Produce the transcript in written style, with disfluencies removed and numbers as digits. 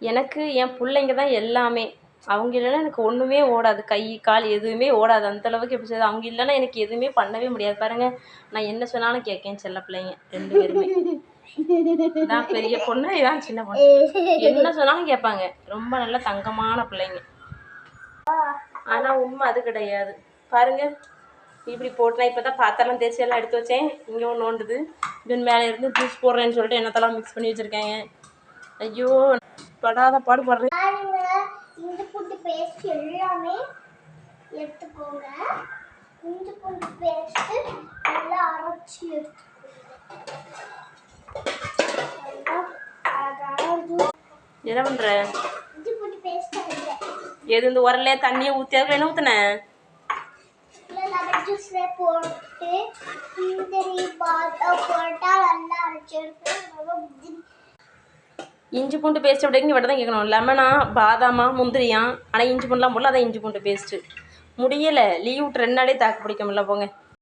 எனக்கு என் பிள்ளைங்க தான் எல்லாமே. அவங்க இல்லைன்னா எனக்கு ஒன்றுமே ஓடாது. கை, கால் எதுவுமே ஓடாது. அந்தளவுக்கு எப்படி சொல்றது, அவங்க இல்லைன்னா எனக்கு எதுவுமே பண்ணவே முடியாது. பாருங்கள், நான் என்ன சொன்னாலும் கேட்கேன் செல்ல பிள்ளைங்க 2 பேருமே. இதான் பெரிய பொண்ணு, இதான் சின்ன பொண்ணு. என்ன சொன்னாலும் கேட்பாங்க. ரொம்ப நல்ல தங்கமான பிள்ளைங்க. ஆனால் உண்மை அது கிடையாது. பாருங்கள், இப்படி போட்டு நான் இப்போ தான் பாத்திரம்லாம் தேய்ச்சி எல்லாம் எடுத்து வச்சேன். இங்கே ஒன்று நோண்டுது. இதன் மேலே இருந்து ஜூஸ் போடுறேன்னு சொல்லிட்டு என்னத்தெல்லாம் மிக்ஸ் பண்ணி வச்சுருக்கேங்க. ஐயோ, படாத பாடு படுறேன். இஞ்சி பூண்டு பேஸ்ட் எல்லாமே எடுத்துக்கோங்க. இஞ்சி பூண்டு பேஸ்ட் நல்லா அரைச்சி என்ன பண்ற? இஞ்சி பூண்டு பேஸ்ட் எது இந்த உரல்ல தண்ணியை ஊற்றி அதுக்கு என்ன ஊற்றுனேன்? லெமன் ஜூஸ்ல போட்டு முந்திரி பாதாம் போட்டா நல்லா அரைச்சி எடுத்து. இஞ்சி பூண்டு பேஸ்ட் அப்படிங்க மட்டும் தான் கேட்கணும். லெமனா, பாதாமா, முந்திரியா? ஆனால் இஞ்சி பூண்டுலாம் போடல. அதான் இஞ்சி பூண்டு பேஸ்ட்டு. முடியலை, லீவ் விட்டு 2 நாளே தாக்கு பிடிக்க முடியல போங்க.